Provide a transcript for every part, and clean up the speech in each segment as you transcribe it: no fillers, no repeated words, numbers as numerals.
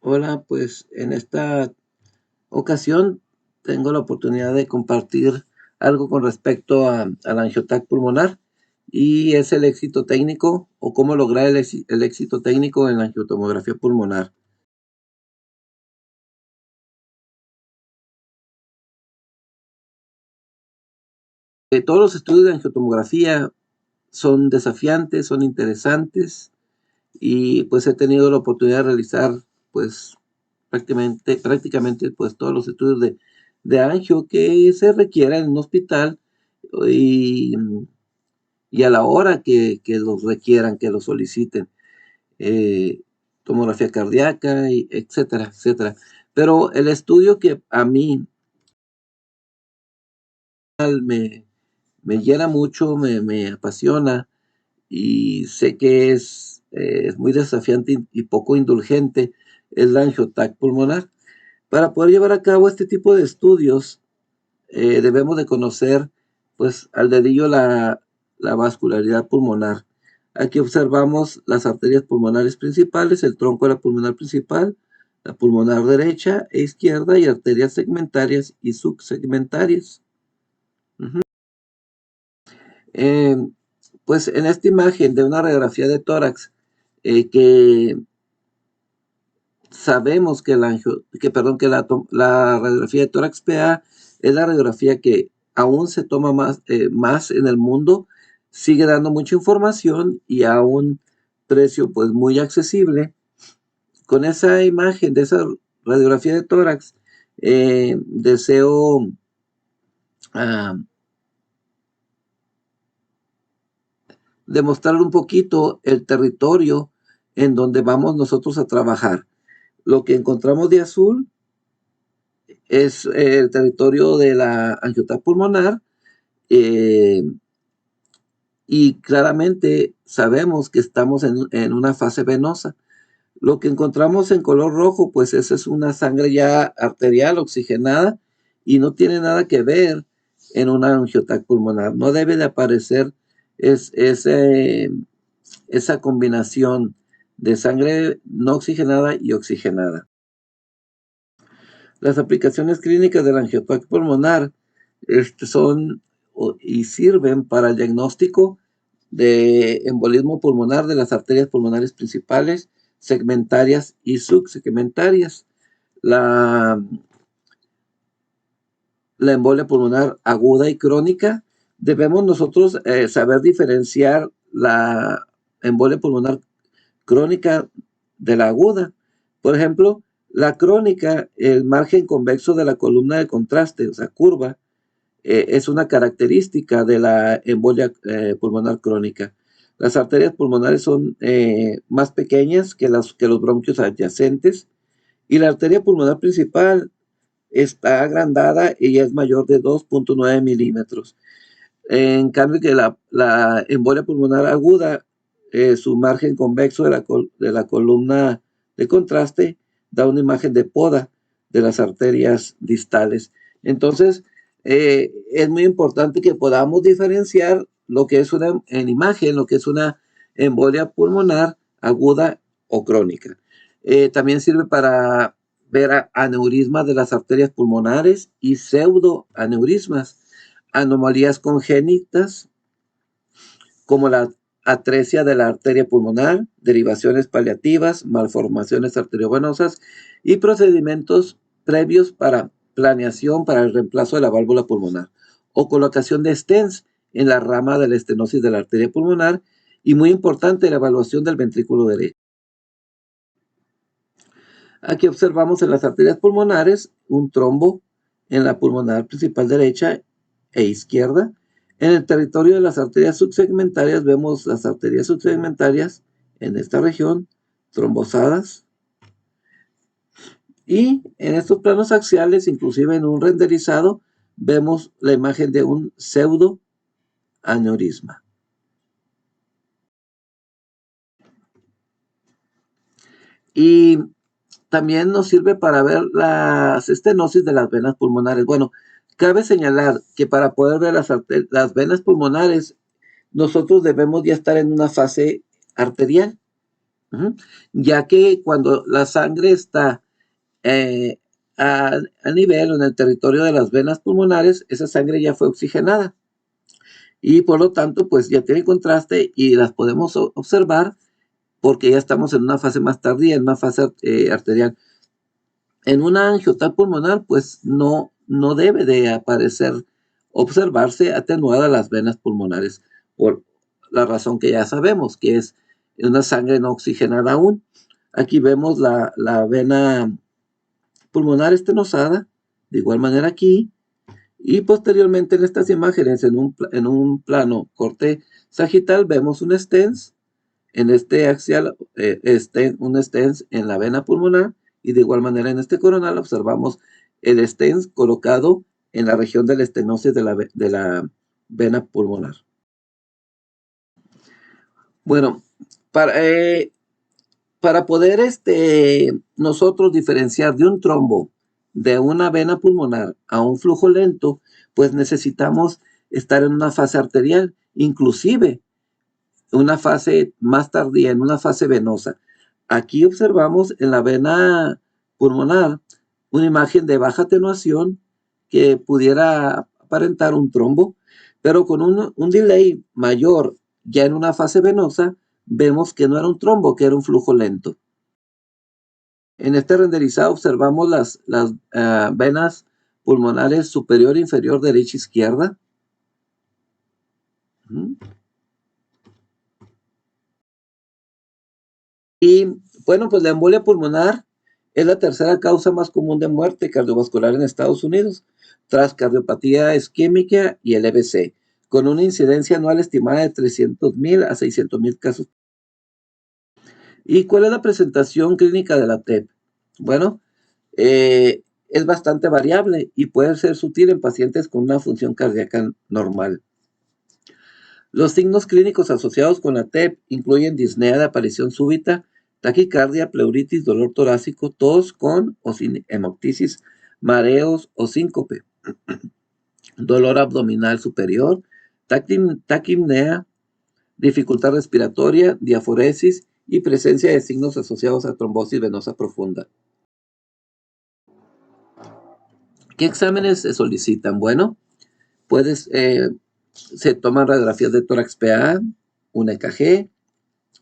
Hola, pues en esta ocasión tengo la oportunidad de compartir algo con respecto al angiotac pulmonar y es el éxito técnico o cómo lograr el éxito técnico en la angiotomografía pulmonar. Todos los estudios de angiotomografía son desafiantes, son interesantes y pues he tenido la oportunidad de realizar pues prácticamente pues todos los estudios de angio que se requieran en un hospital y, y a la hora que los requieran, que los soliciten, eh, tomografía cardíaca, y etcétera, etcétera. Pero el estudio que a mí me, me llena mucho, me apasiona y sé que es muy desafiante y poco indulgente, es la angiotac pulmonar. Para poder llevar a cabo este tipo de estudios, debemos de conocer, pues, al dedillo la vascularidad pulmonar. Aquí observamos las arterias pulmonares principales, el tronco de la pulmonar principal, la pulmonar derecha e izquierda y arterias segmentarias y subsegmentarias. Ujú. Eh, pues en esta imagen de una radiografía de tórax, que sabemos que la radiografía de tórax PA es la radiografía que aún se toma más en el mundo, sigue dando mucha información y a un precio pues muy accesible. Con esa imagen de esa radiografía de tórax, deseo ah, demostrar un poquito el territorio en donde vamos nosotros a trabajar. Lo que encontramos de azul es el territorio de la angiota pulmonar, eh, y claramente sabemos que estamos en una fase venosa. Lo que encontramos en color rojo, pues esa es una sangre ya arterial oxigenada y no tiene nada que ver en una angiotac pulmonar. No debe de aparecer esa combinación de sangre no oxigenada y oxigenada. Las aplicaciones clínicas del angiopac pulmonar son y sirven para el diagnóstico de embolismo pulmonar de las arterias pulmonares principales, segmentarias y subsegmentarias. La, la embolia pulmonar aguda y crónica, debemos nosotros saber diferenciar la embolia pulmonar crónica de la aguda. Por ejemplo, la crónica, el margen convexo de la columna de contraste, o sea, curva, es una característica de la embolia pulmonar crónica. Las arterias pulmonares son más pequeñas que los bronquios adyacentes y la arteria pulmonar principal está agrandada y es mayor de 2,9 milímetros. En cambio que la embolia pulmonar aguda, su margen convexo de la columna de contraste da una imagen de poda de las arterias distales. Entonces, es muy importante que podamos diferenciar lo que es en imagen, lo que es una embolia pulmonar aguda o crónica. También sirve para ver aneurismas de las arterias pulmonares y pseudoaneurismas, anomalías congénitas como la atresia de la arteria pulmonar, derivaciones paliativas, malformaciones arteriovenosas y procedimientos previos para planeación para el reemplazo de la válvula pulmonar o colocación de stents en la rama de la estenosis de la arteria pulmonar y muy importante la evaluación del ventrículo derecho. Aquí observamos en las arterias pulmonares un trombo en la pulmonar principal derecha e izquierda. En el territorio de las arterias subsegmentarias vemos las arterias subsegmentarias en esta región trombosadas y en estos planos axiales, inclusive en un renderizado, vemos la imagen de un pseudoaneurisma. Y también nos sirve para ver las estenosis de las venas pulmonares. Bueno, cabe señalar que para poder ver las venas pulmonares, nosotros debemos ya estar en una fase arterial. Ujú. Ya que cuando la sangre está eh, a nivel o en el territorio de las venas pulmonares, esa sangre ya fue oxigenada y por lo tanto, pues ya tiene contraste y las podemos observar porque ya estamos en una fase más tardía, en una fase arterial. En una angiotal pulmonar, pues no debe de aparecer, observarse atenuada las venas pulmonares, por la razón que ya sabemos, que es una sangre no oxigenada aún. Aquí vemos la vena pulmonar estenosada, de igual manera aquí, y posteriormente en estas imágenes, en un plano corte sagital, vemos un stents en este axial, un stents en la vena pulmonar, y de igual manera en este coronal observamos el stents colocado en la región del estenosis de la vena pulmonar. Bueno, para, eh, para poder nosotros diferenciar de un trombo de una vena pulmonar a un flujo lento, pues necesitamos estar en una fase arterial, inclusive una fase más tardía, en una fase venosa. Aquí observamos en la vena pulmonar una imagen de baja atenuación que pudiera aparentar un trombo, pero con un delay mayor ya en una fase venosa, vemos que no era un trombo, que era un flujo lento. En este renderizado observamos las venas pulmonares superior, inferior, derecha, izquierda. Y bueno, pues la embolia pulmonar es la tercera causa más común de muerte cardiovascular en Estados Unidos, tras cardiopatía isquémica y el EBC, con una incidencia anual estimada de 300,000 a 600,000 casos. ¿Y cuál es la presentación clínica de la TEP? Bueno, es bastante variable y puede ser sutil en pacientes con una función cardíaca normal. Los signos clínicos asociados con la TEP incluyen disnea de aparición súbita, taquicardia, pleuritis, dolor torácico, tos con o sin hemoptisis, mareos o síncope, dolor abdominal superior, taquipnea, dificultad respiratoria, diaforesis y presencia de signos asociados a trombosis venosa profunda. ¿Qué exámenes se solicitan? Bueno, se toman radiografías de tórax PA, un EKG,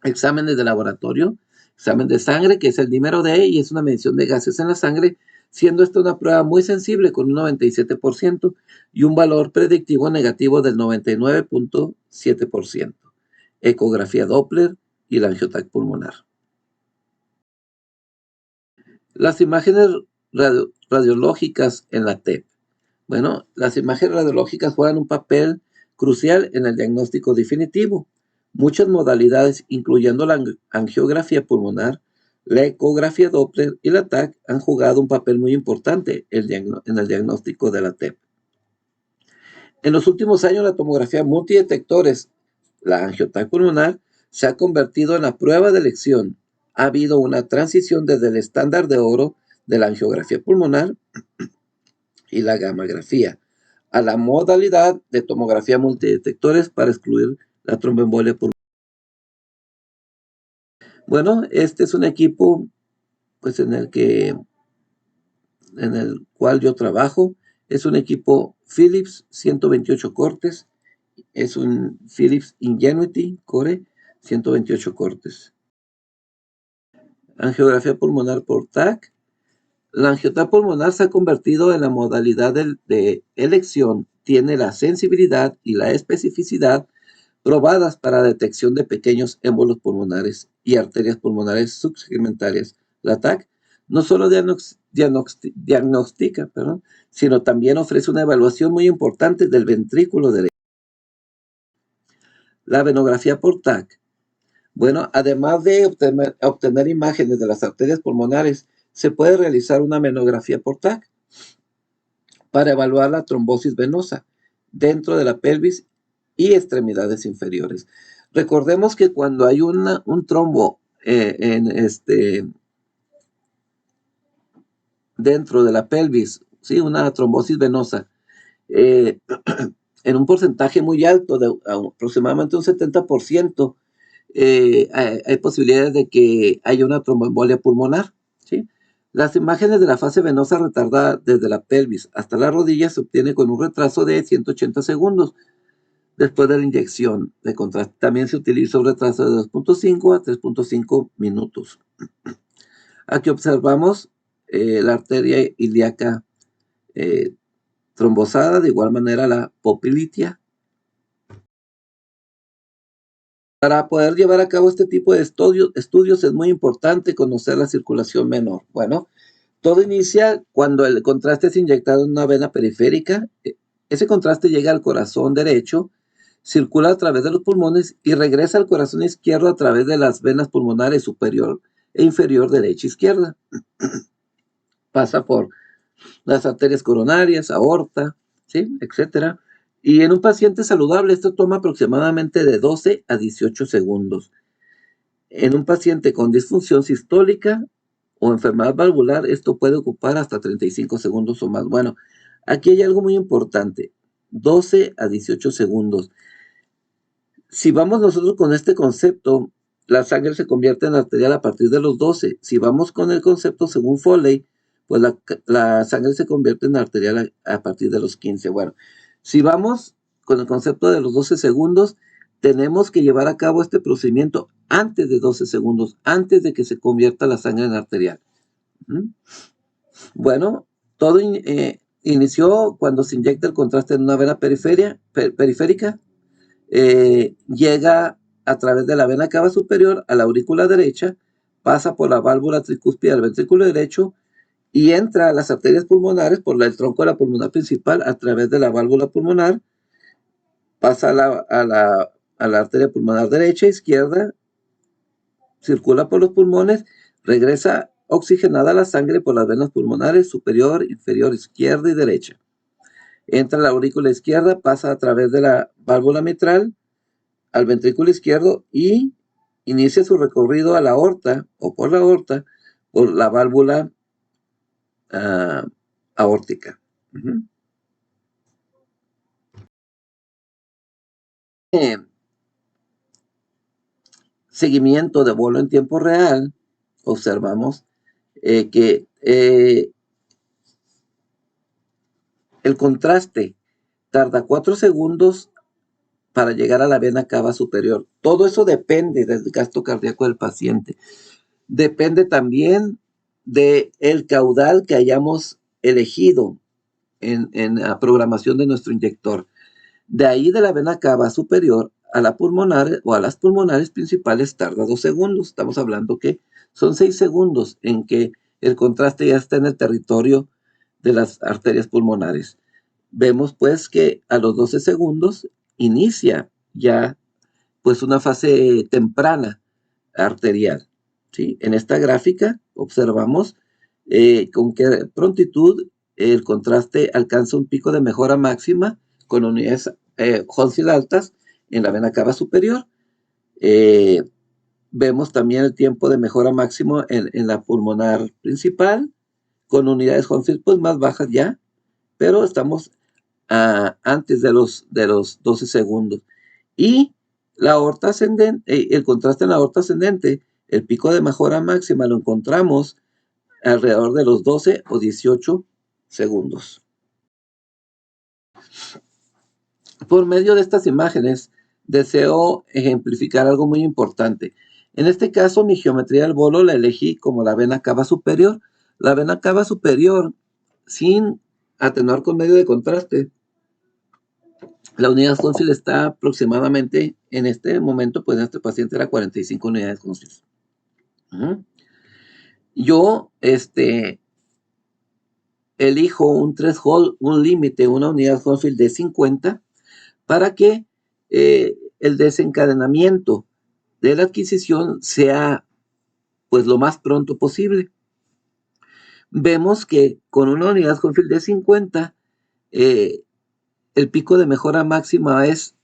exámenes de laboratorio, examen de sangre, que es el dímero D, y es una medición de gases en la sangre, siendo esta una prueba muy sensible con un 97% y un valor predictivo negativo del 99.7%. Ecografía Doppler y la angiotac pulmonar. Las imágenes radiológicas en la TEP. Bueno, las imágenes radiológicas juegan un papel crucial en el diagnóstico definitivo. Muchas modalidades, incluyendo la angiografía pulmonar, la ecografía Doppler y la TAC, han jugado un papel muy importante en el diagnóstico de la TEP. En los últimos años, la tomografía multidetectores, la angiotac pulmonar, se ha convertido en la prueba de elección. Ha habido una transición desde el estándar de oro de la angiografía pulmonar y la gammagrafía a la modalidad de tomografía multidetectores para excluir la tromboembolia pulmonar. Bueno, este es un equipo pues en el cual yo trabajo. Es un equipo Philips 128 cortes. Es un Philips Ingenuity Core 128 cortes. Angiografía pulmonar por TAC. La angiotac pulmonar se ha convertido en la modalidad de elección. Tiene la sensibilidad y la especificidad probadas para detección de pequeños émbolos pulmonares y arterias pulmonares subsegmentarias. La TAC no solo diagnostica, sino también ofrece una evaluación muy importante del ventrículo derecho. La venografía por TAC. Bueno, además de obtener imágenes de las arterias pulmonares, se puede realizar una venografía por TAC para evaluar la trombosis venosa dentro de la pelvis y extremidades inferiores. Recordemos que cuando hay un trombo dentro de la pelvis, ¿sí? Una trombosis venosa, en un porcentaje muy alto, de aproximadamente un 70%, hay posibilidades de que haya una tromboembolia pulmonar, ¿sí? Las imágenes de la fase venosa retardada desde la pelvis hasta la rodilla se obtiene con un retraso de 180 segundos después de la inyección de contraste. También se utiliza un retraso de 2.5 a 3.5 minutos. Aquí observamos la arteria ilíaca trombosada, de igual manera la popilitia. Para poder llevar a cabo este tipo de estudios es muy importante conocer la circulación menor. Bueno, todo inicia cuando el contraste es inyectado en una vena periférica. Ese contraste llega al corazón derecho, circula a través de los pulmones y regresa al corazón izquierdo a través de las venas pulmonares superior e inferior derecha e izquierda. Pasa por las arterias coronarias, aorta, ¿sí? Etcétera. Y en un paciente saludable esto toma aproximadamente de 12 a 18 segundos. En un paciente con disfunción sistólica o enfermedad valvular, esto puede ocupar hasta 35 segundos o más. Bueno, aquí hay algo muy importante, 12 a 18 segundos. Si vamos nosotros con este concepto, la sangre se convierte en arterial a partir de los 12. Si vamos con el concepto según Foley, pues la sangre se convierte en arterial a partir de los 15. Bueno, si vamos con el concepto de los 12 segundos, tenemos que llevar a cabo este procedimiento antes de 12 segundos, antes de que se convierta la sangre en arterial. Bueno, todo inició cuando se inyecta el contraste en una vena periférica. Llega a través de la vena cava superior a la aurícula derecha, pasa por la válvula tricúspide del ventrículo derecho y entra a las arterias pulmonares por el tronco de la pulmonar principal a través de la válvula pulmonar, pasa a la arteria pulmonar derecha e izquierda, circula por los pulmones, regresa oxigenada la sangre por las venas pulmonares superior, inferior, izquierda y derecha. Entra a la aurícula izquierda, pasa a través de la válvula mitral al ventrículo izquierdo y inicia su recorrido a la aorta o por la aorta por la válvula aórtica. Seguimiento de vuelo en tiempo real, observamos que el contraste tarda 4 segundos para llegar a la vena cava superior. Todo eso depende del gasto cardíaco del paciente. Depende también del caudal que hayamos elegido en la programación de nuestro inyector. De ahí de la vena cava superior a la pulmonar o a las pulmonares principales tarda 2 segundos. Estamos hablando que son 6 segundos en que el contraste ya está en el territorio de las arterias pulmonares. Vemos pues que a los 12 segundos inicia ya pues una fase temprana arterial, ¿sí? En esta gráfica observamos con qué prontitud el contraste alcanza un pico de mejora máxima con unidades Hounsfield altas en la vena cava superior. Vemos también el tiempo de mejora máximo en la pulmonar principal con unidades Hounsfield pues más bajas ya, pero estamos antes de los 12 segundos. Y la aorta ascendente, el contraste en la aorta ascendente, el pico de mejora máxima lo encontramos alrededor de los 12 o 18 segundos. Por medio de estas imágenes, deseo ejemplificar algo muy importante. En este caso, mi geometría del bolo la elegí como la vena cava superior. La vena cava superior, sin atenuar con medio de contraste, la unidad Hounsfield está aproximadamente, en este momento, pues en este paciente era 45 unidades Hounsfield. Yo, elijo un threshold, un límite, una unidad Hounsfield de 50 para que el desencadenamiento de la adquisición sea pues lo más pronto posible. Vemos que con una unidad Hounsfield de 50, el pico de mejora máxima es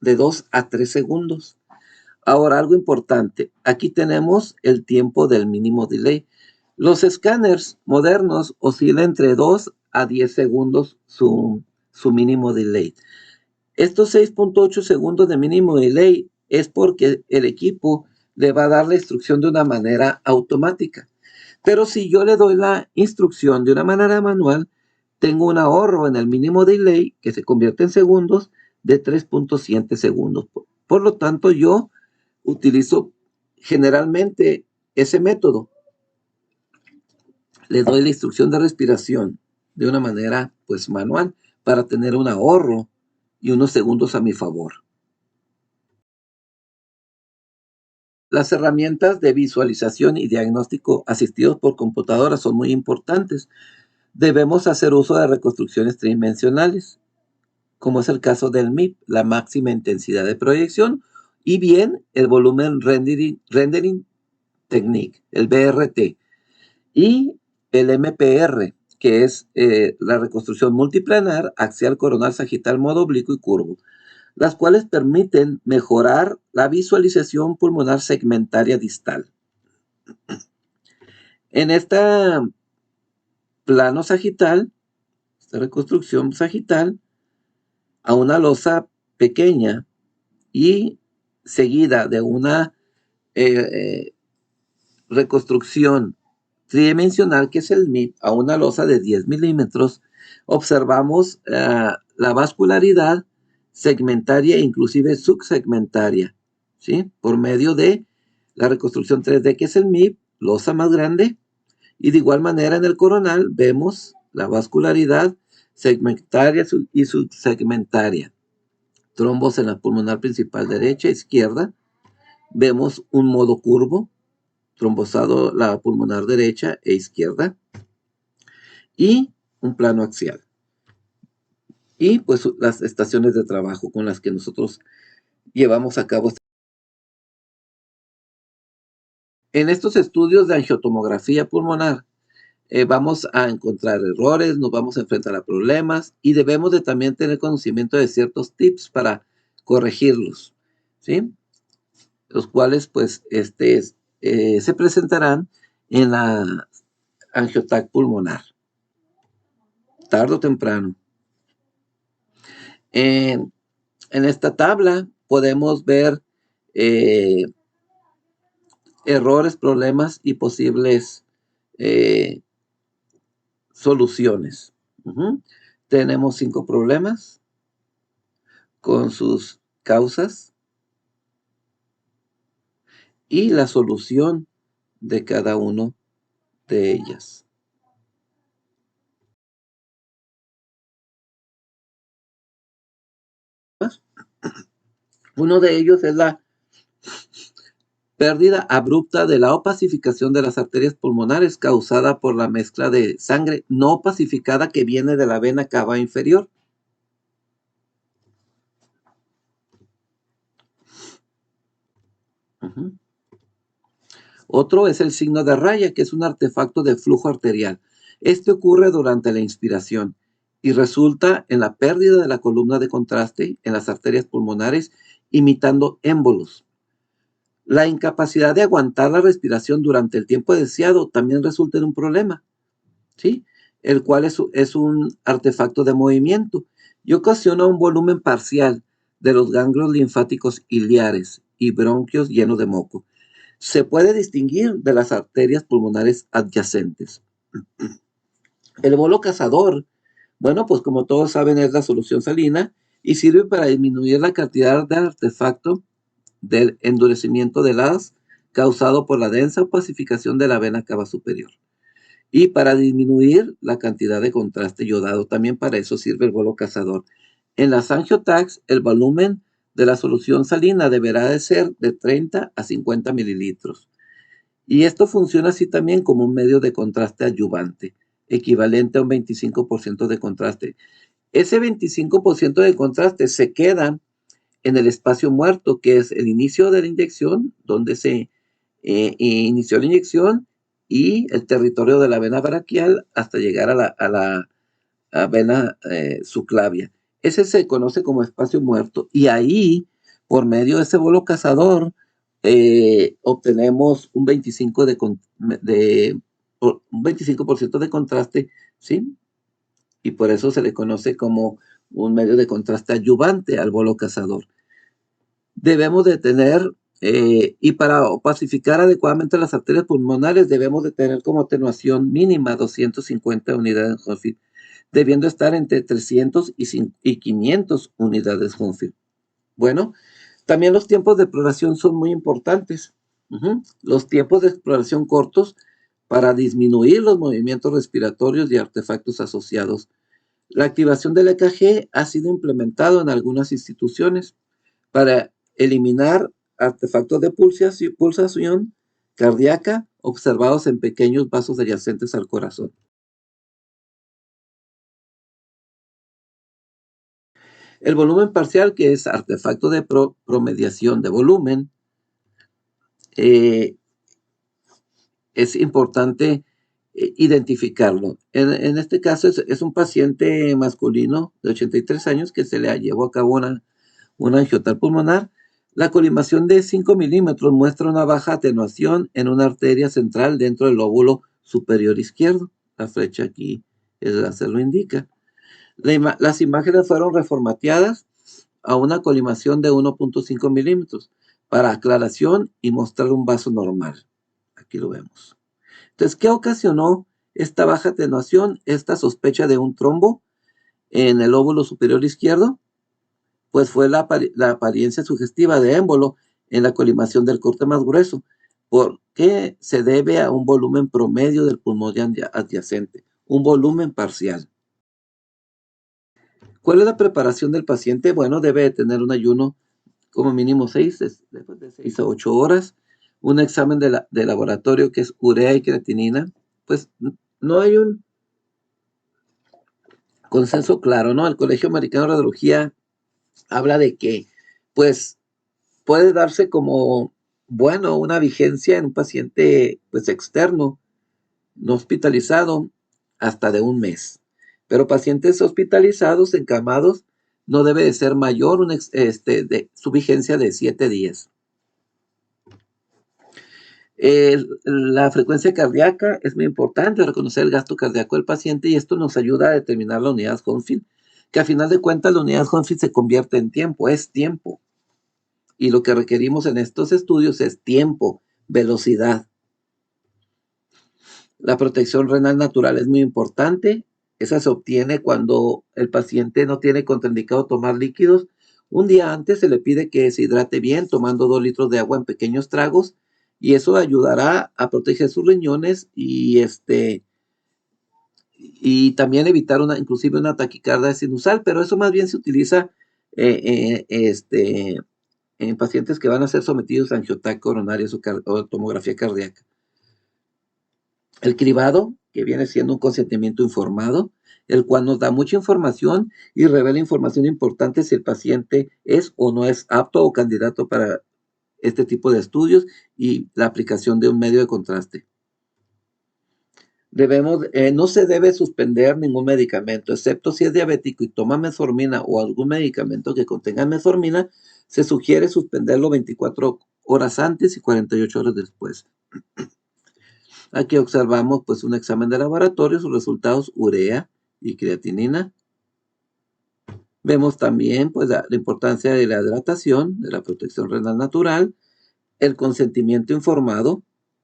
de 2 a 3 segundos. Ahora, algo importante, aquí tenemos el tiempo del mínimo delay. Los escáneres modernos oscilan entre 2 a 10 segundos su mínimo delay. Estos 6.8 segundos de mínimo delay es porque el equipo le va a dar la instrucción de una manera automática. Pero si yo le doy la instrucción de una manera manual, tengo un ahorro en el mínimo delay que se convierte en segundos de 3.7 segundos. Por lo tanto, yo utilizo generalmente ese método. Le doy la instrucción de respiración de una manera pues manual para tener un ahorro y unos segundos a mi favor. Las herramientas de visualización y diagnóstico asistidos por computadora son muy importantes. Debemos hacer uso de reconstrucciones tridimensionales, como es el caso del MIP, la máxima intensidad de proyección, y bien el volumen rendering technique, el BRT, y el MPR, que es la reconstrucción multiplanar, axial, coronal, sagital, modo oblicuo y curvo, las cuales permiten mejorar la visualización pulmonar segmentaria distal. En esta plano sagital, esta reconstrucción sagital, a una losa pequeña y seguida de una eh, eh, reconstrucción tridimensional, que es el MIP, a una losa de 10 milímetros, observamos la vascularidad segmentaria e inclusive subsegmentaria, ¿sí? Por medio de la reconstrucción 3D, que es el MIP, losa más grande, y de igual manera en el coronal vemos la vascularidad segmentaria y subsegmentaria. Trombos en la pulmonar principal derecha, izquierda. Vemos un modo curvo, trombosado la pulmonar derecha e izquierda, y un plano axial. Y pues las estaciones de trabajo con las que nosotros llevamos a cabo. En estos estudios de angiotomografía pulmonar, vamos a encontrar errores, nos vamos a enfrentar a problemas y debemos de también tener conocimiento de ciertos tips para corregirlos, ¿sí? Los cuales pues se presentarán en la angiotac pulmonar, tarde o temprano. En esta tabla podemos ver eh, errores, problemas y posibles eh, soluciones. Tenemos 5 problemas con sus causas y la solución de cada uno de ellas. Uno de ellos es la pérdida abrupta de la opacificación de las arterias pulmonares causada por la mezcla de sangre no opacificada que viene de la vena cava inferior. Otro es el signo de raya, que es un artefacto de flujo arterial. Este ocurre durante la inspiración y resulta en la pérdida de la columna de contraste en las arterias pulmonares, imitando émbolos. La incapacidad de aguantar la respiración durante el tiempo deseado también resulta en un problema, ¿sí? El cual es un artefacto de movimiento y ocasiona un volumen parcial de los ganglios linfáticos iliares y bronquios llenos de moco. Se puede distinguir de las arterias pulmonares adyacentes. El bolo cazador, bueno, pues como todos saben, es la solución salina y sirve para disminuir la cantidad de artefacto del endurecimiento del haz causado por la densa opacificación de la vena cava superior. Y para disminuir la cantidad de contraste yodado, también para eso sirve el bolo cazador. En las angiotacs, el volumen de la solución salina deberá de ser de 30 a 50 mililitros. Y esto funciona así también como un medio de contraste adyuvante, equivalente a un 25% de contraste. Ese 25% de contraste se queda en el espacio muerto, que es el inicio de la inyección, donde se inició la inyección, y el territorio de la vena braquial hasta llegar a la vena subclavia. Ese se conoce como espacio muerto, y ahí, por medio de ese bolo cazador, obtenemos un 25% de contraste, ¿sí? Y por eso se le conoce como un medio de contraste adyuvante al bolo cazador. Debemos de tener, y para pacificar adecuadamente las arterias pulmonares, debemos de tener como atenuación mínima 250 unidades Hounsfield, debiendo estar entre 300 y 500 unidades Hounsfield. Bueno, también los tiempos de exploración son muy importantes. Los tiempos de exploración cortos para disminuir los movimientos respiratorios y artefactos asociados. La activación del EKG ha sido implementado en algunas instituciones para eliminar artefactos de pulsación cardíaca observados en pequeños vasos adyacentes al corazón. El volumen parcial, que es artefacto de promediación de volumen, eh, es importante identificarlo. En este caso es un paciente masculino de 83 años que se le llevó a cabo una angiotal pulmonar. La colimación de 5 milímetros muestra una baja atenuación en una arteria central dentro del lóbulo superior izquierdo. La flecha aquí, el láser lo indica. Las imágenes fueron reformateadas a una colimación de 1.5 milímetros para aclaración y mostrar un vaso normal. Aquí lo vemos. Entonces, ¿qué ocasionó esta baja atenuación, esta sospecha de un trombo en el lóbulo superior izquierdo? Pues fue la apariencia sugestiva de émbolo en la colimación del corte más grueso, porque se debe a un volumen promedio del pulmón adyacente, un volumen parcial. ¿Cuál es la preparación del paciente? Bueno, debe de tener un ayuno como mínimo 6 a 8 horas, un examen de laboratorio que es urea y creatinina. Pues no hay un consenso claro, ¿no? El Colegio Americano de Radiología habla de que, pues, puede darse como, bueno, una vigencia en un paciente, pues, externo, no hospitalizado, hasta de un mes. Pero pacientes hospitalizados, encamados, no debe de ser mayor de su vigencia de 7 días. La frecuencia cardíaca es muy importante, reconocer el gasto cardíaco del paciente, y esto nos ayuda a determinar la unidad Hounsfield, que a final de cuentas la unidad Hounsfield se convierte en tiempo, es tiempo. Y lo que requerimos en estos estudios es tiempo, velocidad. La protección renal natural es muy importante. Esa se obtiene cuando el paciente no tiene contraindicado tomar líquidos. Un día antes se le pide que se hidrate bien, tomando 2 litros de agua en pequeños tragos, y eso ayudará a proteger sus riñones y también evitar inclusive una taquicardia sinusal, pero eso más bien se utiliza en pacientes que van a ser sometidos a angiotac coronarias o tomografía cardíaca. El cribado, que viene siendo un consentimiento informado, el cual nos da mucha información y revela información importante si el paciente es o no es apto o candidato para este tipo de estudios, y la aplicación de un medio de contraste. No se debe suspender ningún medicamento, excepto si es diabético y toma metformina o algún medicamento que contenga metformina. Se sugiere suspenderlo 24 horas antes y 48 horas después. Aquí observamos pues un examen de laboratorio, sus resultados urea y creatinina. Vemos también pues la importancia de la hidratación, de la protección renal natural, el consentimiento informado,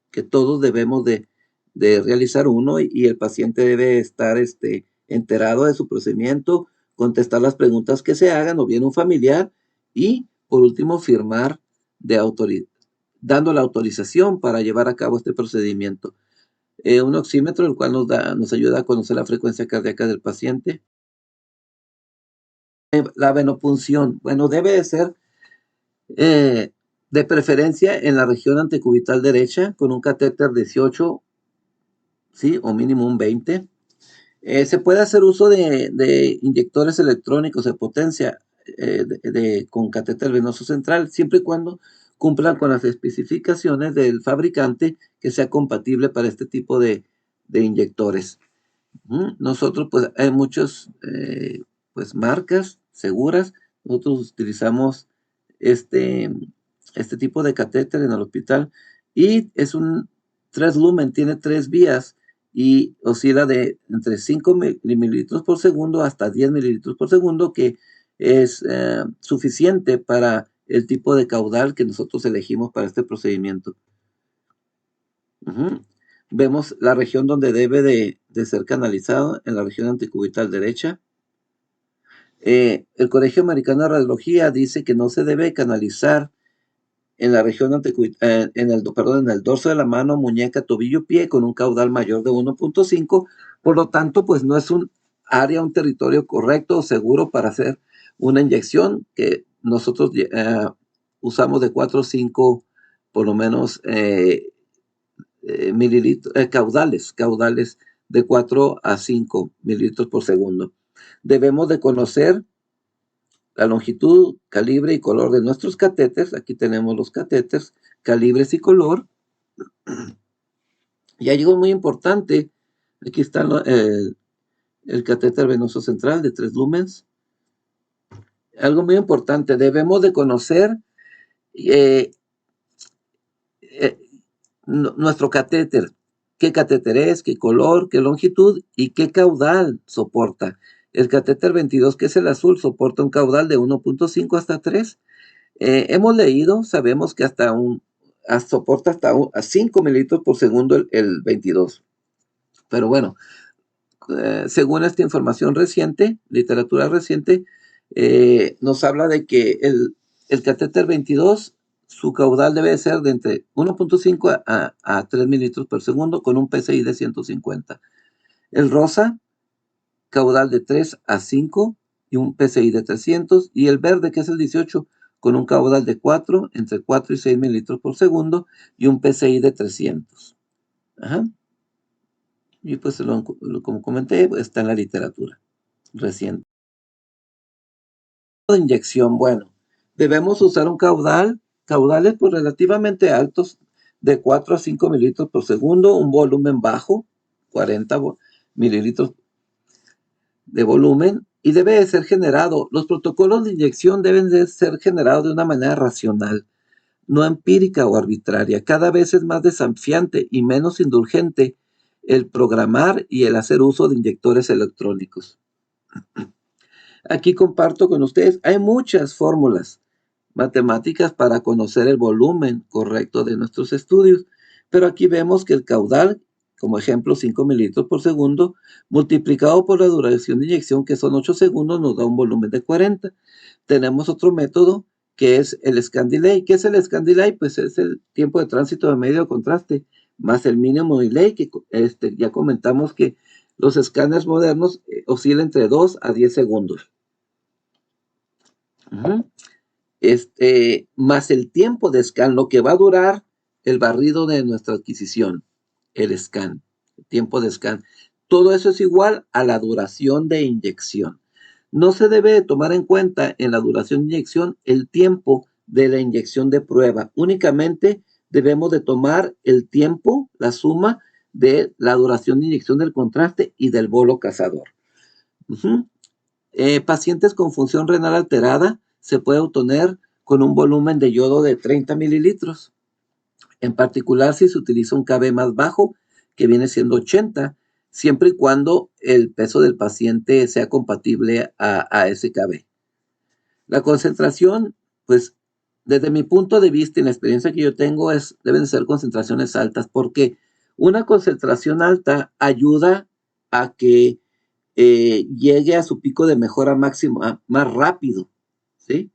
que todos debemos de realizar uno, y el paciente debe estar enterado de su procedimiento, contestar las preguntas que se hagan o bien un familiar, y por último firmar dando la autorización para llevar a cabo este procedimiento. Un oxímetro, el cual nos ayuda a conocer la frecuencia cardíaca del paciente. La venopunción, bueno, debe de ser de preferencia en la región antecubital derecha, con un catéter 18, ¿sí? O mínimo un 20. Se puede hacer uso de inyectores electrónicos de potencia con catéter venoso central, siempre y cuando cumplan con las especificaciones del fabricante, que sea compatible para este tipo de inyectores. Nosotros, pues, hay muchas pues, marcas seguras. Nosotros utilizamos este tipo de catéter en el hospital, y es un 3 lumen, tiene 3 vías y oscila de entre 5 mililitros por segundo hasta 10 mililitros por segundo, que es suficiente para el tipo de caudal que nosotros elegimos para este procedimiento. Ujú. Vemos la región donde debe de ser canalizado, en la región anticubital derecha. El Colegio Americano de Radiología dice que no se debe canalizar en la región en el dorso de la mano, muñeca, tobillo, pie, con un caudal mayor de 1.5. Por lo tanto, pues no es un área, un territorio correcto o seguro para hacer una inyección que nosotros usamos de 4 o 5, por lo menos, mililitros, caudales de 4 a 5 mililitros por segundo. Debemos de conocer la longitud, calibre y color de nuestros catéteres. Aquí tenemos los catéteres, calibres y color. Y hay algo muy importante. Aquí está el catéter venoso central de 3 lumens. Algo muy importante, debemos de conocer eh, eh, nuestro catéter, qué catéter es, qué color, qué longitud y qué caudal soporta. El catéter 22, que es el azul, soporta un caudal de 1.5 hasta 3. Hemos leído, sabemos que soporta a 5 mililitros por segundo el 22. Pero bueno, según esta información reciente, literatura reciente, nos habla de que el catéter 22, su caudal debe ser de entre 1.5 a 3 mililitros por segundo con un PSI de 150. El rosa, caudal de 3 a 5 y un PSI de 300. Y el verde, que es el 18, con un caudal de 4, entre 4 y 6 mililitros por segundo y un PSI de 300. Ajá. Y pues, como comenté, está en la literatura reciente. De inyección, bueno, debemos usar caudales pues relativamente altos, de 4 a 5 mililitros por segundo, un volumen bajo, 40 mililitros de volumen, y debe de ser generado. Los protocolos de inyección deben de ser generados de una manera racional, no empírica o arbitraria. Cada vez es más desafiante y menos indulgente el programar y el hacer uso de inyectores electrónicos. Aquí comparto con ustedes, hay muchas fórmulas matemáticas para conocer el volumen correcto de nuestros estudios, pero aquí vemos que el caudal, como ejemplo 5 mililitros por segundo, multiplicado por la duración de inyección, que son 8 segundos, nos da un volumen de 40. Tenemos otro método que es el scan delay. ¿Qué es el scan delay? Pues es el tiempo de tránsito de medio contraste más el mínimo delay, que ya comentamos que los escáneres modernos oscilan entre 2 a 10 segundos. Más el tiempo de scan, lo que va a durar el barrido de nuestra adquisición, el scan, el tiempo de scan. Todo eso es igual a la duración de inyección. No se debe tomar en cuenta en la duración de inyección el tiempo de la inyección de prueba. Únicamente debemos de tomar el tiempo, la suma de la duración de inyección del contraste y del bolo cazador. Pacientes con función renal alterada se puede obtener con un volumen de yodo de 30 mililitros. En particular, si se utiliza un KB más bajo, que viene siendo 80, siempre y cuando el peso del paciente sea compatible a ese KB. La concentración, pues, desde mi punto de vista y la experiencia que yo tengo, deben ser concentraciones altas, porque una concentración alta ayuda a que llegue a su pico de mejora máxima más rápido, ¿sí?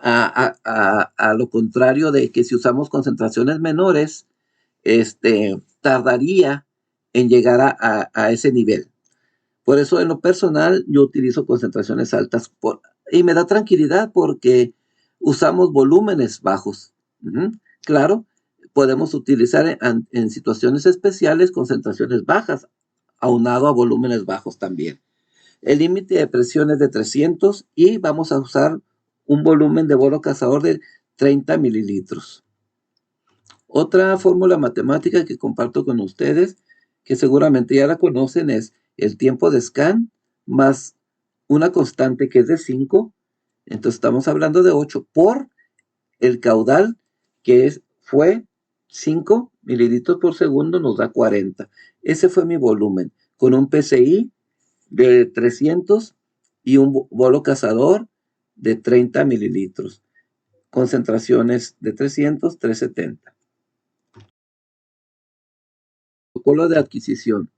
A lo contrario de que si usamos concentraciones menores, tardaría en llegar a ese nivel. Por eso, en lo personal, yo utilizo concentraciones altas y me da tranquilidad porque usamos volúmenes bajos. Claro, podemos utilizar en situaciones especiales concentraciones bajas, aunado a volúmenes bajos también. El límite de presión es de 300 y vamos a usar un volumen de bolo cazador de 30 mililitros. Otra fórmula matemática que comparto con ustedes, que seguramente ya la conocen, es el tiempo de scan más una constante que es de 5. Entonces estamos hablando de 8 por el caudal, que fue 5 mililitros por segundo, nos da 40. Ese fue mi volumen, con un PSI de 300 y un bolo cazador de 30 mililitros. concentraciones de 300, 370. Protocolo de adquisición.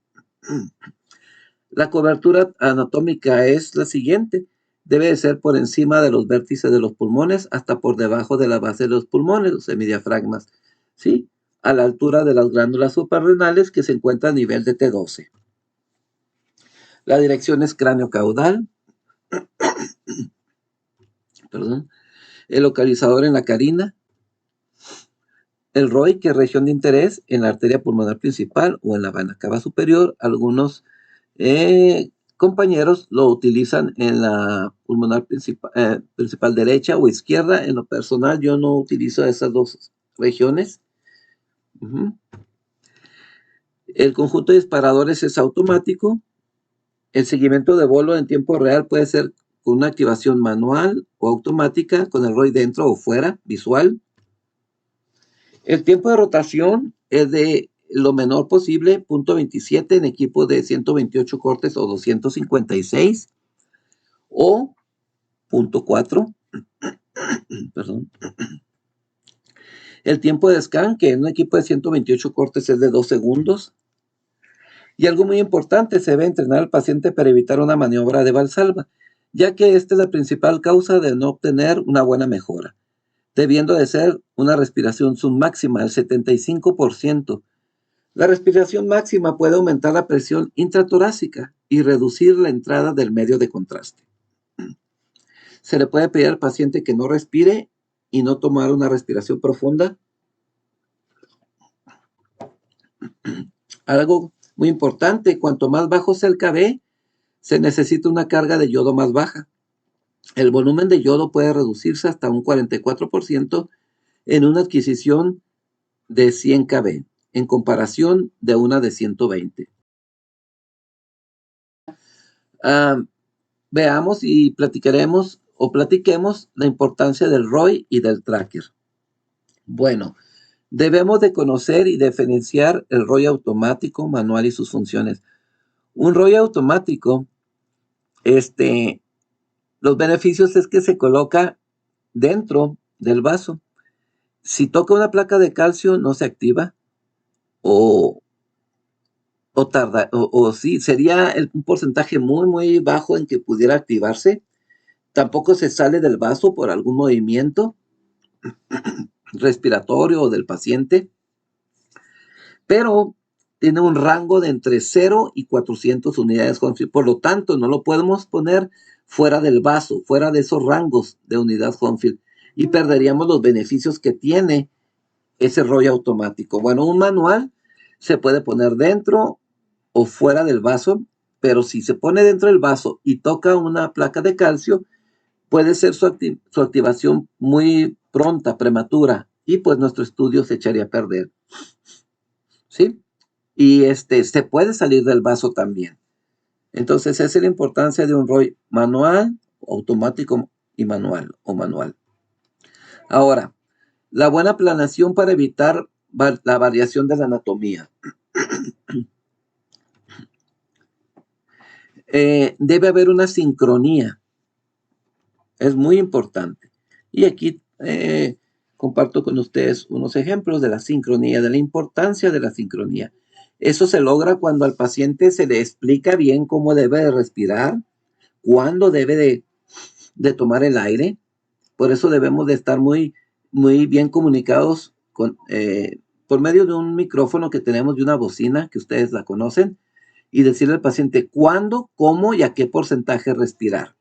La cobertura anatómica es la siguiente. Debe de ser por encima de los vértices de los pulmones hasta por debajo de la base de los pulmones, los semidiafragmas, ¿sí? A la altura de las glándulas suprarrenales que se encuentra a nivel de T12. La dirección es cráneo-caudal. Perdón. El localizador en la carina. El ROI, que es región de interés en la arteria pulmonar principal o en la vena cava superior. Algunos compañeros lo utilizan en la pulmonar principal derecha o izquierda. En lo personal, yo no utilizo esas dos regiones. El conjunto de disparadores es automático. El seguimiento de bolo en tiempo real puede ser con una activación manual o automática, con el ROI dentro o fuera, visual. El tiempo de rotación es de lo menor posible, 0.27 en equipos de 128 cortes o 256, o 0.4, perdón. El tiempo de scan, que en un equipo de 128 cortes es de 2 segundos. Y algo muy importante, se debe entrenar al paciente para evitar una maniobra de valsalva, ya que esta es la principal causa de no obtener una buena mejora, debiendo de ser una respiración submáxima del 75%. La respiración máxima puede aumentar la presión intratorácica y reducir la entrada del medio de contraste. Se le puede pedir al paciente que no respire y no tomar una respiración profunda. Algo muy importante, cuanto más bajo sea el KB, se necesita una carga de yodo más baja. El volumen de yodo puede reducirse hasta un 44% en una adquisición de 100 KB, en comparación de una de 120. Veamos y platiquemos la importancia del ROI y del tracker. Bueno, debemos de conocer y diferenciar el ROI automático, manual y sus funciones. Un ROI automático, los beneficios es que se coloca dentro del vaso. Si toca una placa de calcio, no se activa o tarda, o sí, sería un porcentaje muy, muy bajo en que pudiera activarse. Tampoco se sale del vaso por algún movimiento respiratorio o del paciente, pero tiene un rango de entre 0 y 400 unidades Hounsfield. Por lo tanto, no lo podemos poner fuera del vaso, fuera de esos rangos de unidad Hounsfield, y perderíamos los beneficios que tiene ese ROI automático. Bueno, un manual se puede poner dentro o fuera del vaso, pero si se pone dentro del vaso y toca una placa de calcio, puede ser su activación muy pronta, prematura, y pues nuestro estudio se echaría a perder, ¿sí? Y se puede salir del vaso también. Entonces, esa es la importancia de un ROI manual, automático y manual, o manual. Ahora, la buena planeación para evitar la variación de la anatomía. Debe haber una sincronía. Es muy importante. Y aquí comparto con ustedes unos ejemplos de la sincronía, de la importancia de la sincronía. Eso se logra cuando al paciente se le explica bien cómo debe de respirar, cuándo debe de tomar el aire. Por eso debemos de estar muy, muy bien comunicados por medio de un micrófono que tenemos, de una bocina que ustedes la conocen, y decirle al paciente cuándo, cómo y a qué porcentaje respirar.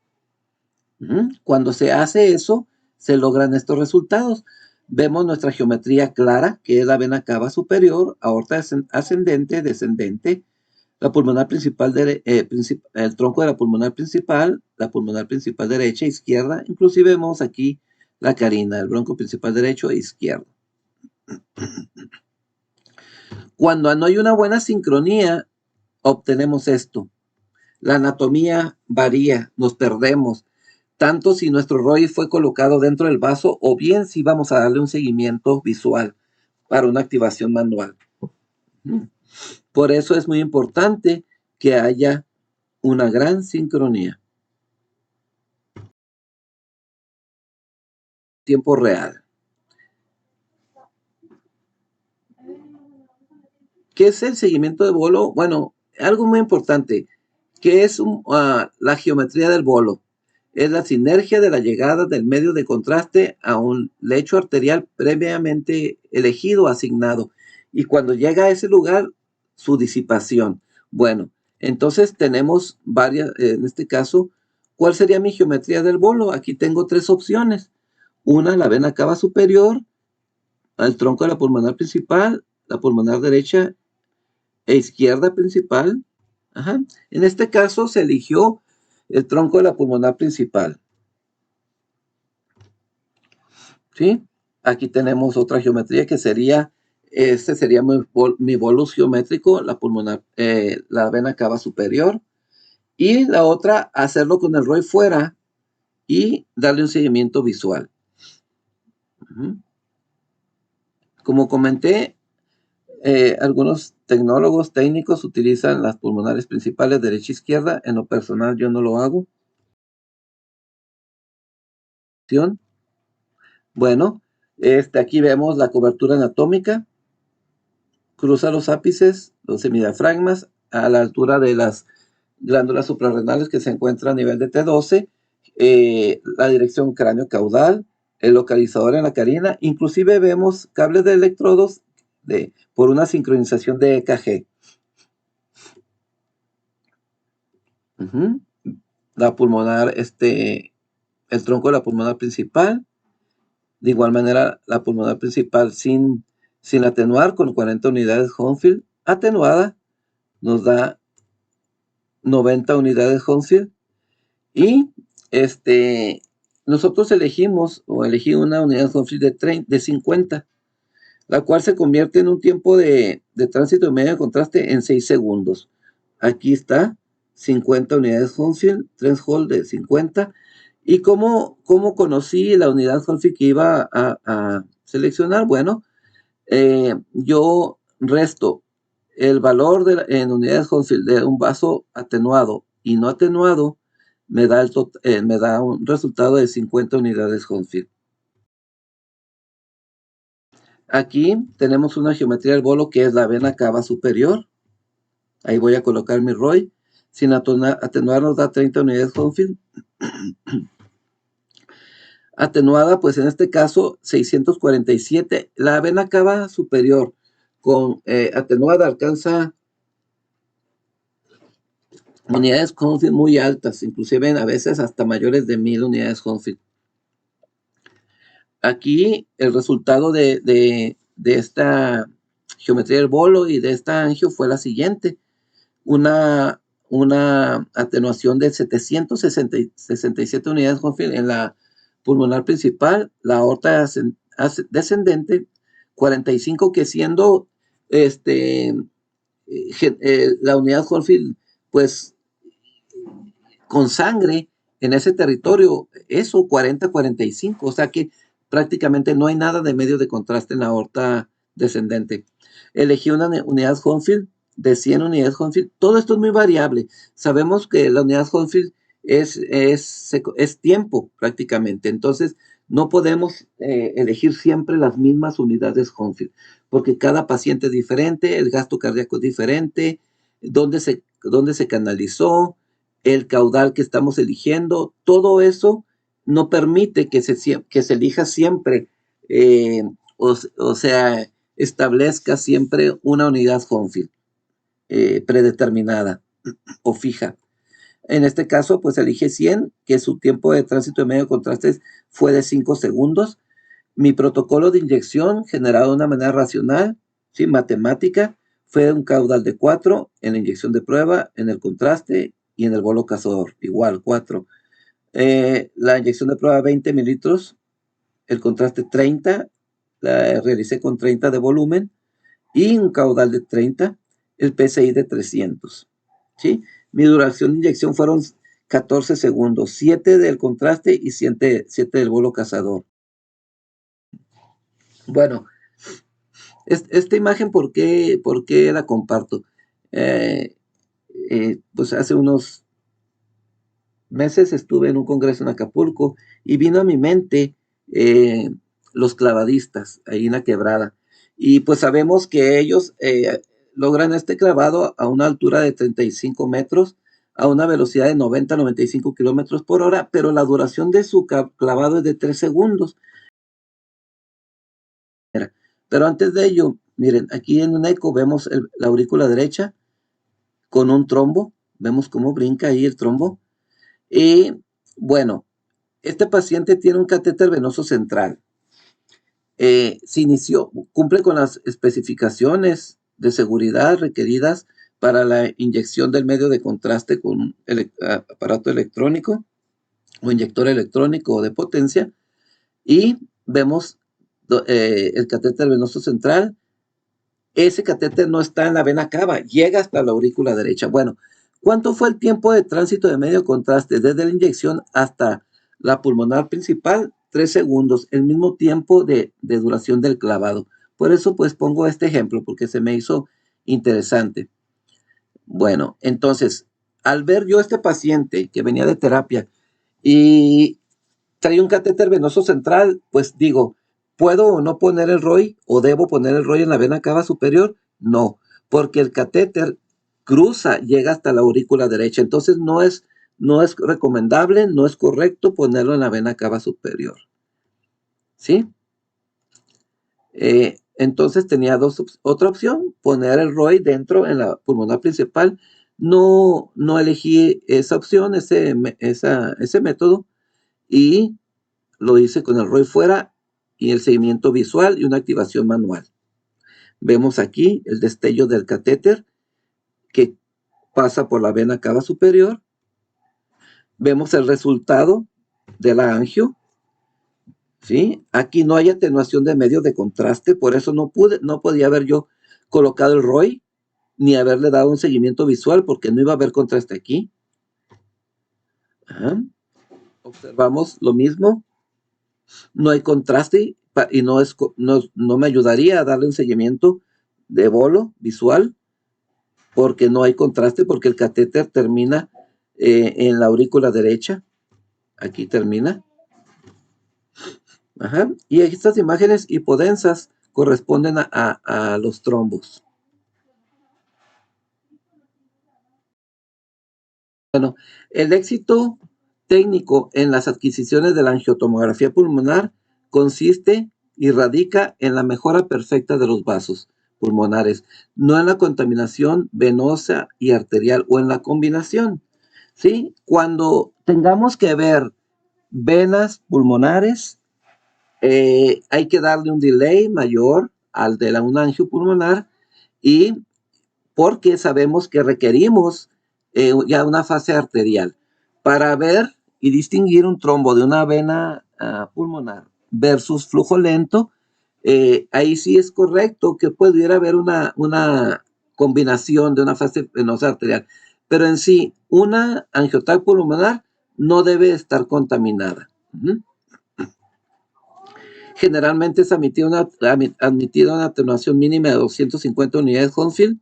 Cuando se hace eso, se logran estos resultados. Vemos nuestra geometría clara, que es la vena cava superior, aorta ascendente, descendente, la pulmonar principal, el tronco de la pulmonar principal derecha, izquierda. Inclusive vemos aquí la carina, el bronco principal derecho e izquierdo. Cuando no hay una buena sincronía, obtenemos esto. La anatomía varía, nos perdemos, tanto si nuestro ROI fue colocado dentro del vaso o bien si vamos a darle un seguimiento visual para una activación manual. Por eso es muy importante que haya una gran sincronía. tiempo real. ¿Qué es el seguimiento de bolo? Bueno, algo muy importante. ¿Qué es la geometría del bolo? Es la sinergia de la llegada del medio de contraste a un lecho arterial previamente elegido, asignado. Y cuando llega a ese lugar, su disipación. Bueno, entonces tenemos varias, en este caso, ¿cuál sería mi geometría del bolo? Aquí tengo tres opciones. Una, la vena cava superior, al tronco de la pulmonar principal, la pulmonar derecha e izquierda principal. Ajá. En este caso se eligió el tronco de la pulmonar principal. ¿Sí? Aquí tenemos otra geometría que sería, este sería mi bolus geométrico, la pulmonar, la vena cava superior. Y la otra, hacerlo con el ROI fuera y darle un seguimiento visual. Uh-huh. Como comenté, algunos tecnólogos técnicos utilizan las pulmonares principales derecha e izquierda. En lo personal yo no lo hago. Bueno, aquí vemos la cobertura anatómica. Cruza los ápices, los semidiafragmas, a la altura de las glándulas suprarrenales que se encuentran a nivel de T12, la dirección cráneo-caudal, el localizador en la carina, inclusive vemos cables de electrodos por una sincronización de EKG. Uh-huh. La pulmonar, el tronco de la pulmonar principal, de igual manera la pulmonar principal sin atenuar con 40 unidades Hounsfield, atenuada nos da 90 unidades Hounsfield y nosotros elegí una unidad Hounsfield de 50, la cual se convierte en un tiempo de tránsito de medio de contraste en 6 segundos. Aquí está, 50 unidades Hounsfield, threshold de 50. ¿Y cómo conocí la unidad Hounsfield que iba a seleccionar? Bueno, yo resto el valor en unidades Hounsfield de un vaso atenuado y no atenuado, me da un resultado de 50 unidades Hounsfield. Aquí tenemos una geometría del bolo que es la vena cava superior. Ahí voy a colocar mi ROI. Sin atenuar nos da 30 unidades Hounsfield. Atenuada, pues en este caso 647. La vena cava superior con atenuada alcanza unidades Hounsfield muy altas, inclusive a veces hasta mayores de 1000 unidades Hounsfield. Aquí el resultado de esta geometría del bolo y de esta angio fue la siguiente. Una atenuación de 767 unidades Hounsfield en la pulmonar principal, la aorta descendente, 45, que siendo la unidad Hounsfield, pues con sangre en ese territorio, eso 40-45, o sea que prácticamente no hay nada de medio de contraste en la aorta descendente. Elegí una unidad Hounsfield de 100 unidades Hounsfield. Todo esto es muy variable. Sabemos que la unidad Hounsfield es tiempo prácticamente. Entonces, no podemos elegir siempre las mismas unidades Hounsfield, porque cada paciente es diferente, el gasto cardíaco es diferente, dónde se canalizó, el caudal que estamos eligiendo, todo eso no permite que se elija siempre, o sea, establezca siempre una unidad Hounsfield predeterminada o fija. En este caso, pues elige 100, que su tiempo de tránsito de medio de contraste fue de 5 segundos. Mi protocolo de inyección, generado de una manera racional, ¿sí? Matemática, fue un caudal de 4 en la inyección de prueba, en el contraste y en el bolo cazador, igual, 4. La inyección de prueba 20 mililitros, el contraste 30, la realicé con 30 de volumen y un caudal de 30, el PSI de 300. ¿Sí? Mi duración de inyección fueron 14 segundos, 7 del contraste y 7 del bolo cazador. Bueno, esta imagen, ¿por qué la comparto? Pues hace unos meses estuve en un congreso en Acapulco y vino a mi mente eh, los clavadistas ahí en la quebrada. Y pues sabemos que ellos logran este clavado a una altura de 35 metros, a una velocidad de 90 a 95 kilómetros por hora, pero la duración de su clavado es de 3 segundos. Pero antes de ello, miren, aquí en un eco vemos la aurícula derecha con un trombo, vemos cómo brinca ahí el trombo. Y bueno, este paciente tiene un catéter venoso central. Se inició, cumple con las especificaciones de seguridad requeridas para la inyección del medio de contraste con un aparato electrónico o inyector electrónico o de potencia. Y vemos el catéter venoso central. Ese catéter no está en la vena cava, llega hasta la aurícula derecha. Bueno, ¿cuánto fue el tiempo de tránsito de medio contraste desde la inyección hasta la pulmonar principal? 3 segundos, el mismo tiempo de duración del clavado. Por eso pues pongo este ejemplo, porque se me hizo interesante. Bueno, entonces, al ver yo a este paciente que venía de terapia y trae un catéter venoso central, pues digo, ¿puedo o no poner el ROI o debo poner el ROI en la vena cava superior? No, porque el catéter cruza, llega hasta la aurícula derecha, entonces no es recomendable, no es correcto ponerlo en la vena cava superior. ¿Sí? Entonces tenía otra opción, poner el ROI dentro en la pulmonar principal. No elegí esa opción, ese método, y lo hice con el ROI fuera y el seguimiento visual y una activación manual. Vemos aquí el destello del catéter que pasa por la vena cava superior. Vemos el resultado de la angio. ¿Sí? Aquí no hay atenuación de medios de contraste, por eso no podía haber yo colocado el ROI ni haberle dado un seguimiento visual porque no iba a haber contraste aquí. Ajá. Observamos lo mismo. No hay contraste y no me ayudaría a darle un seguimiento de bolo visual porque no hay contraste, porque el catéter termina en la aurícula derecha. Aquí termina. Ajá. Y estas imágenes hipodensas corresponden a los trombos. Bueno, el éxito técnico en las adquisiciones de la angiotomografía pulmonar consiste y radica en la mejora perfecta de los vasos pulmonares, no en la contaminación venosa y arterial o en la combinación. ¿Sí? Cuando tengamos que ver venas pulmonares, hay que darle un delay mayor al de una angio pulmonar, y porque sabemos que requerimos ya una fase arterial para ver y distinguir un trombo de una vena pulmonar versus flujo lento. Ahí sí es correcto que pudiera haber una combinación de una fase venosa arterial, pero en sí una angiotac pulmonar no debe estar contaminada. Generalmente es admitida una atenuación mínima de 250 unidades Hounsfield,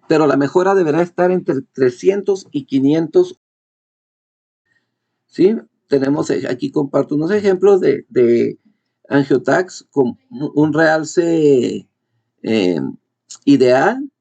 pero la mejora deberá estar entre 300 y 500. ¿Sí? Tenemos aquí, comparto unos ejemplos de angiotacs con un realce ideal,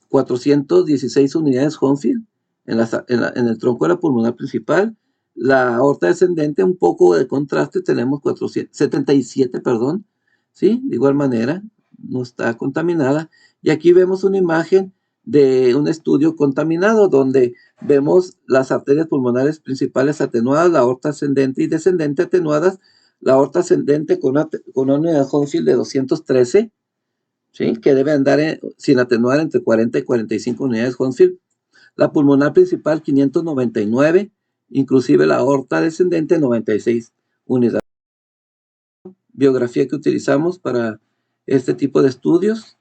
416 unidades Hounsfield en el tronco de la pulmonar principal. La aorta descendente, un poco de contraste, tenemos 477, perdón, ¿sí? De igual manera, no está contaminada. Y aquí vemos una imagen de un estudio contaminado donde vemos las arterias pulmonares principales atenuadas, la aorta ascendente y descendente atenuadas, la aorta ascendente con una unidad Hounsfield de 213, ¿sí? Que debe andar sin atenuar entre 40 y 45 unidades Hounsfield. La pulmonar principal 599, inclusive la aorta descendente 96 unidades. Biografía que utilizamos para este tipo de estudios.